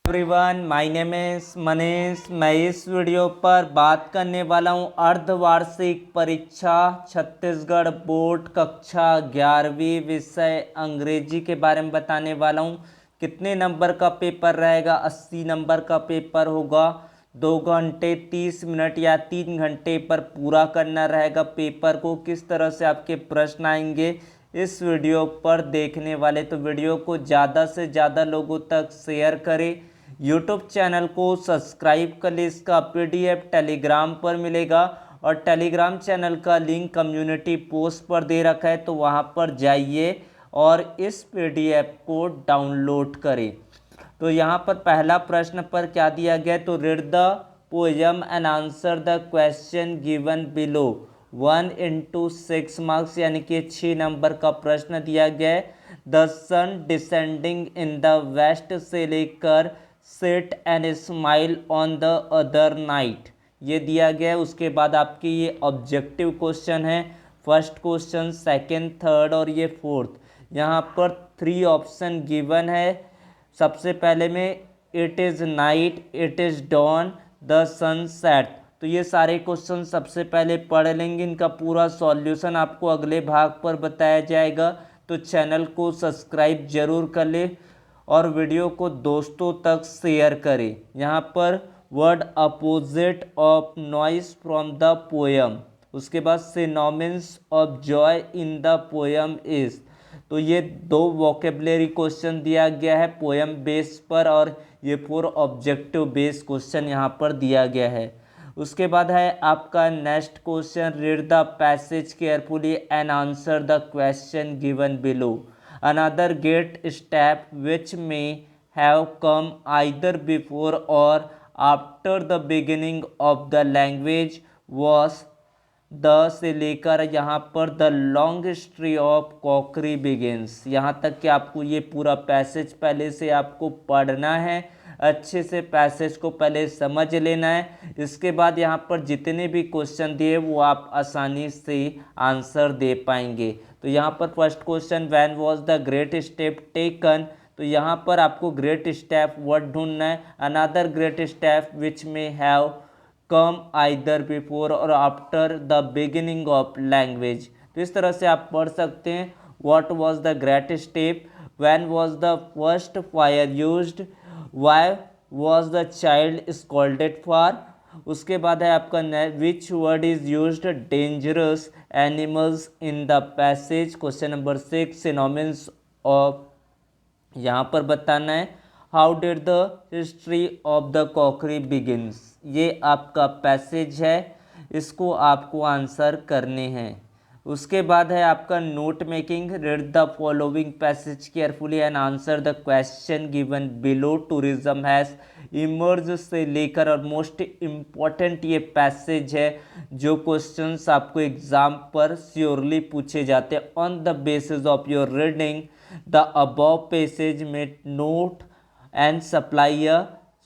Everyone, my name is Manish. मैं इस video पर बात करने वाला हूं अर्धवार्षिक परीक्षा छत्तीसगढ़ बोर्ड कक्षा 11वीं विषय अंग्रेजी के बारे में बताने वाला हूं। कितने नंबर का पेपर रहेगा? 80 नंबर का पेपर होगा। 2 घंटे 30 मिनट या 3 घंटे पर पूरा करना रहेगा पेपर को। किस तरह से आपके प्रश्न आएंगे इस वीडियो पर देखने वाले, तो वीडियो को ज़्यादा से ज़्यादा लोगों तक शेयर करें। यूट्यूब चैनल को सब्सक्राइब कर ले। इसका पीडीएफ टेलीग्राम पर मिलेगा और टेलीग्राम चैनल का लिंक कम्युनिटी पोस्ट पर दे रखा है, तो वहां पर जाइए और इस पीडीएफ को डाउनलोड करें। तो यहाँ पर पहला प्रश्न पर क्या दिया गया, तो read the poem and answer the question given below. 1 into 6 marks यानी कि 6 नंबर का प्रश्न दिया गया है। The sun descending in the west से लेकर set and smile on the other night, ये दिया गया है। उसके बाद आपके ये ऑब्जेक्टिव क्वेश्चन है। फर्स्ट क्वेश्चन, सेकंड, थर्ड और ये फोर्थ। यहाँ पर 3 ऑप्शन गिवन है। सबसे पहले में it is night, it is dawn, the sun set. तो ये सारे क्वेश्चन सबसे पहले पढ़ लेंगे। इनका पूरा सॉल्यूशन आपको अगले भाग पर बताया जाएगा, तो चैनल को सब्सक्राइब जरूर कर ले और वीडियो को दोस्तों तक शेयर करें। यहाँ पर word opposite of noise from the poem, उसके बाद synonyms of joy in the poem is. तो ये 2 वोकेबलरी क्वेश्चन दिया गया है पोएम बेस पर और ये 4 ऑब्जेक्टिव बेस क्वेश्चन यहाँ पर दिया गया है। उसके बाद है आपका next question, read the passage carefully and answer the question given below. Another great step which may have come either before or after the beginning of the language was the से लेकर यहाँ पर the long history of crockery begins. यहाँ तक कि आपको ये पूरा पैसेज पहले से आपको पढ़ना है, अच्छे से पैसेज को पहले समझ लेना है। इसके बाद यहाँ पर जितने भी क्वेश्चन दिए वो आप आसानी से आंसर दे पाएंगे। तो यहाँ पर first question, when was the great step taken. तो यहाँ पर आपको ग्रेट स्टेप वर्ड ढूंढना है। अनदर ग्रेट स्टेप विच में हैव कम आइदर बिफोर और after the beginning of language. तो इस तरह से आप पढ़ सकते हैं। What was the great step, when was the first fire used, why was the child scolded for. उसके बाद है आपका which word is used dangerous animals in the passage. Question number 6, synonyms of, यहाँ पर बताना है how did the history of the crockery begins. ये आपका पैसेज है, इसको आपको आंसर करने हैं। उसके बाद है आपका note making, read the following passage carefully and answer the question given below. Tourism has emerge से लेकर और मोस्ट इम्पॉर्टेंट ये पैसेज है जो क्वेश्चंस आपको एग्जाम पर श्योरली पूछे जाते हैं। On the basis of your reading the above passage में note and supply a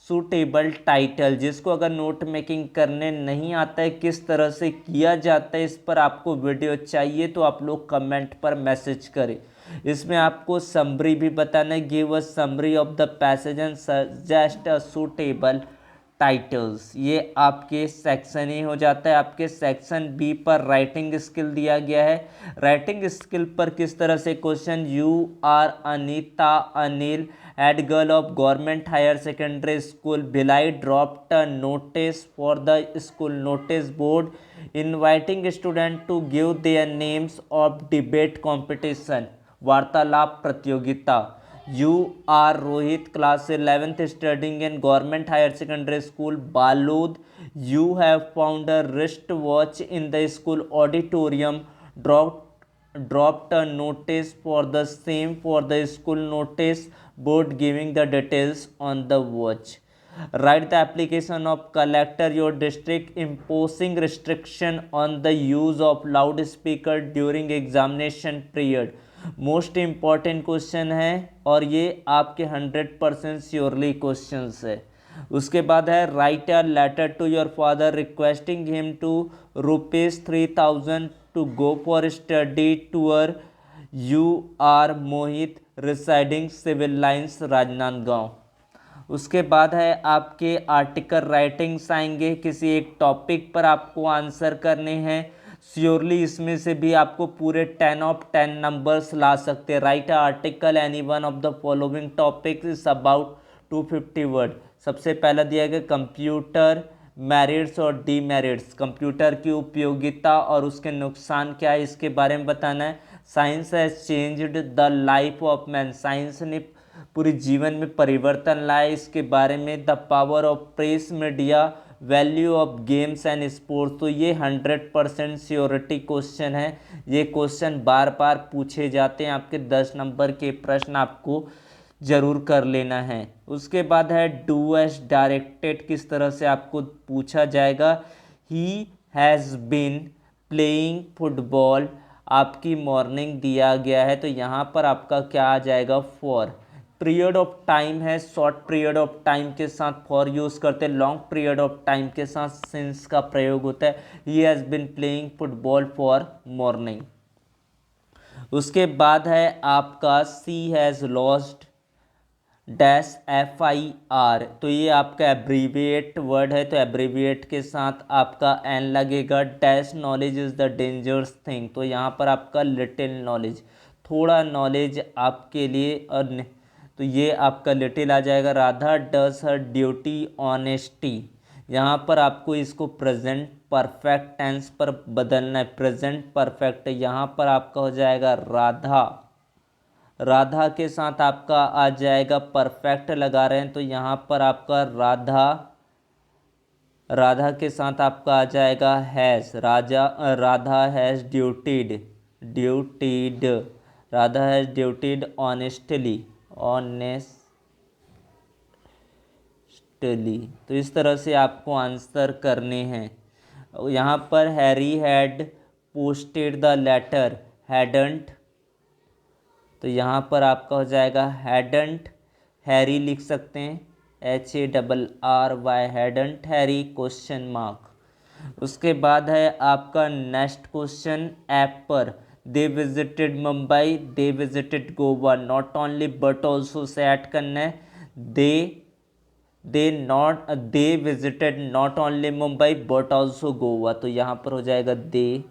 suitable title. जिसको अगर नोट मेकिंग करने नहीं आता है किस तरह से किया जाता है, इस पर आपको वीडियो चाहिए तो आप लोग कमेंट पर मैसेज करें। इसमें आपको समरी भी बताना है, give a summary of the passage and suggest a suitable titles. ये आपके सेक्शन ए हो जाता है। आपके सेक्शन बी पर राइटिंग स्किल दिया गया है। राइटिंग स्किल पर किस तरह से question, you are Anita Anil head girl of government higher secondary school Bhilai dropped a notice for the school notice board inviting students to give their names of debate competition वार्तालाप प्रतियोगिता। You are Rohit class 11th studying in government higher secondary school Balod. You have found a wristwatch in the school auditorium, dropped a notice for the same for the school notice board giving the details on the watch. Write the application of collector your district imposing restriction on the use of loudspeaker during examination period. Most important question है और ये आपके 100% surely question है। उसके बाद है write a letter to your father requesting him to ₹3000 to go for study tour. You are Mohit residing civil lines Rajnandgaon. उसके बाद है आपके आर्टिकल राइटिंग्स आएंगे, किसी एक टॉपिक पर आपको आंसर करने हैं। श्योरली इसमें से भी आपको पूरे 10 ऑफ 10 नंबर्स ला सकते हैं। Right article any one of the following topics is about 250 word. सबसे पहला दिया गया कंप्यूटर मेरिट्स और डीमेरिट्स, कंप्यूटर की उपयोगिता और उसके नुकसान क्या है इसके बारे में बताना है। Science has changed the life of man, science ने पूरे जीवन में परिवर्तन लाया इसके बारे में। The power of press media, value of games and sports. तो ये 100% श्योरिटी क्वेश्चन है, ये क्वेश्चन बार बार पूछे जाते हैं, आपके 10 नंबर के प्रश्न आपको जरूर कर लेना है। उसके बाद है डू एज डायरेक्टेड, किस तरह से आपको पूछा जाएगा। He has been playing football, आपकी मॉर्निंग दिया गया है, तो यहाँ पर आपका क्या आ जाएगा फॉर। पीरियड ऑफ टाइम है, शॉर्ट पीरियड ऑफ टाइम के साथ फॉर यूज़ करते हैं, लॉन्ग पीरियड ऑफ टाइम के साथ सिंस का प्रयोग होता है। He has been playing football for morning. उसके बाद है आपका she has lost dash FIR, तो ये आपका एब्रीविएट वर्ड है, तो एब्रीविएट के साथ आपका एन लगेगा। Dash knowledge is the dangerous thing, तो यहाँ पर आपका लिटिल नॉलेज, थोड़ा नॉलेज आपके लिए, और तो ये आपका लिटिल आ जाएगा। Radha does her duty honesty, यहाँ पर आपको इसको प्रेजेंट परफेक्ट टेंस पर बदलना है, प्रेजेंट परफेक्ट, यहाँ पर आपका हो जाएगा राधा, राधा के साथ आपका आ जाएगा परफेक्ट लगा रहे हैं, तो यहाँ पर आपका राधा, राधा के साथ आपका आ जाएगा has, Radha has dutied, dutied, Radha has dutied honestly, honestly. तो इस तरह से आपको आंसर करने हैं। यहाँ पर Harry had posted the letter, hadn't, तो यहाँ पर आपका हो जाएगा हैडंट, हैरी लिख सकते हैं HARRY, hadn't Harry question mark. उसके बाद है आपका नेक्स्ट क्वेश्चन ऐप पर। They visited Mumbai, they visited Goa, not only but also say add करना है। They visited not only Mumbai but also Goa, तो यहाँ पर हो जाएगा they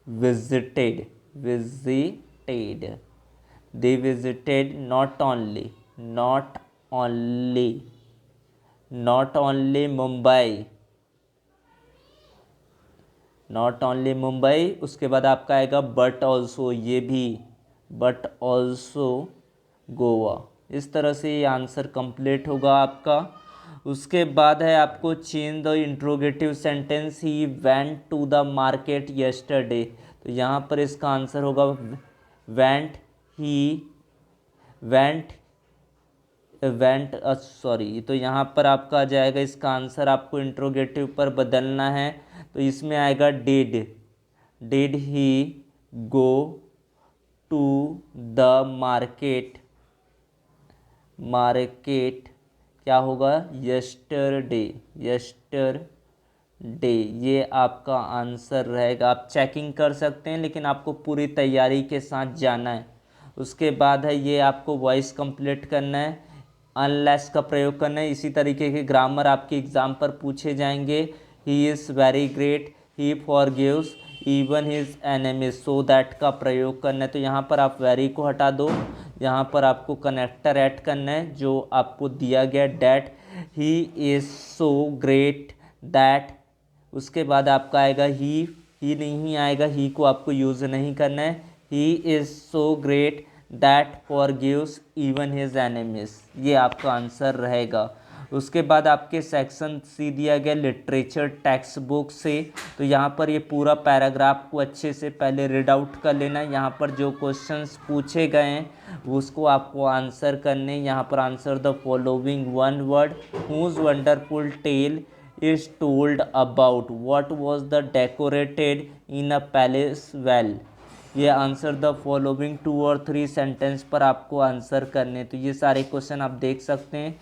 visited, visited, they visited not only Mumbai, not only Mumbai. उसके बाद आपका आएगा बट ऑल्सो, ये भी बट ऑल्सो गोवा। इस तरह से ये आंसर कंप्लीट होगा आपका। उसके बाद है आपको change the interrogative sentence, he went to the market yesterday, तो यहाँ पर इसका आंसर होगा वेंट, ही वेंट, सॉरी, तो यहाँ पर आपका आ जाएगा इसका आंसर, आपको इंट्रोगेटिव पर बदलना है, तो इसमें आएगा did, did he go to the market, market क्या होगा यस्टरडे, यस्टरडे, ये आपका आंसर रहेगा। आप चेकिंग कर सकते हैं, लेकिन आपको पूरी तैयारी के साथ जाना है। उसके बाद है ये आपको वॉइस कंप्लीट करना है, अनलेस का प्रयोग करना है। इसी तरीके के ग्रामर आपके एग्ज़ाम पर पूछे जाएंगे। He is very great, he forgives even his enemies, so that का प्रयोग करना है, तो यहाँ पर आप वेरी को हटा दो, यहाँ पर आपको कनेक्टर ऐड करना है जो आपको दिया गया that, he is so great that. उसके बाद आपका आएगा ही नहीं आएगा, ही को आपको यूज़ नहीं करना है। He is so great that forgives even his enemies, ये आपका आंसर रहेगा। उसके बाद आपके सेक्शन सी दिया गया लिटरेचर टेक्स्ट बुक से, तो यहाँ पर ये पूरा पैराग्राफ को अच्छे से पहले रीड आउट कर लेना है। यहाँ पर जो क्वेश्चंस पूछे गए हैं उसको आपको आंसर करने। यहाँ पर answer the following one word, whose wonderful tale is told about, what was the decorated in a palace well, ये आंसर द फॉलोइंग 2 और 3 सेंटेंस पर आपको आंसर करने। तो ये सारे क्वेश्चन आप देख सकते हैं,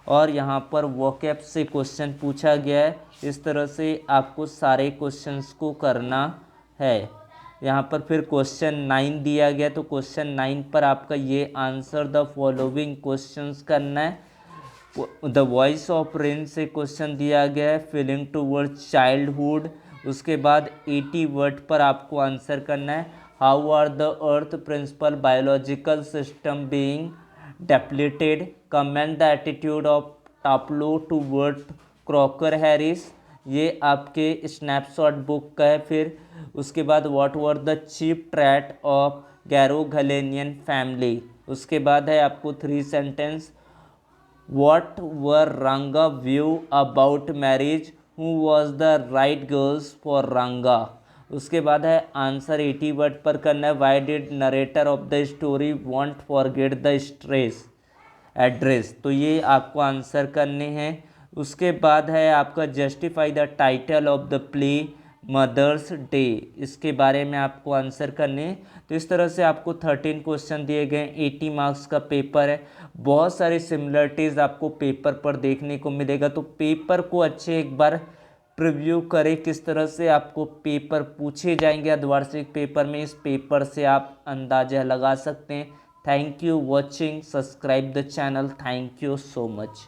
और यहाँ पर वोकैब से क्वेश्चन पूछा गया है। इस तरह से आपको सारे क्वेश्चंस को करना है। यहाँ पर फिर क्वेश्चन 9 दिया गया, तो क्वेश्चन 9 पर आपका ये आंसर द फॉलोइंग क्वेश्चंस करना है। द वॉइस ऑफ रेन से क्वेश्चन दिया गया है, फीलिंग टूवर्ड चाइल्डहुड। उसके बाद 80 वर्ड पर आपको आंसर करना है, how are the earth principal biological system being depleted, comment the attitude of Taplow toward Crocker Harris, ये आपके स्नैपशॉट बुक का है। फिर उसके बाद what were the chief trait of Garoghlanian family. उसके बाद है आपको 3 sentence, what were Ranga view about marriage, who was the right girls for Ranga. उसके बाद है आंसर 80 वर्ड पर करना है, why did narrator of the story want forget the stress address, तो ये आपको आंसर करने हैं। उसके बाद है आपका justify the title of the play mother's day, इसके बारे में आपको आंसर करने हैं। तो इस तरह से आपको 13 क्वेश्चन दिए गए, 80 मार्क्स का पेपर है। बहुत सारी सिमिलरिटीज़ आपको पेपर पर देखने को मिलेगा, तो पेपर को अच्छे एक बार प्रिव्यू करें किस तरह से आपको पेपर पूछे जाएंगे अर्धवार्षिक पेपर में। इस पेपर से आप अंदाजा लगा सकते हैं। Thank you watching, subscribe the channel, thank you so much.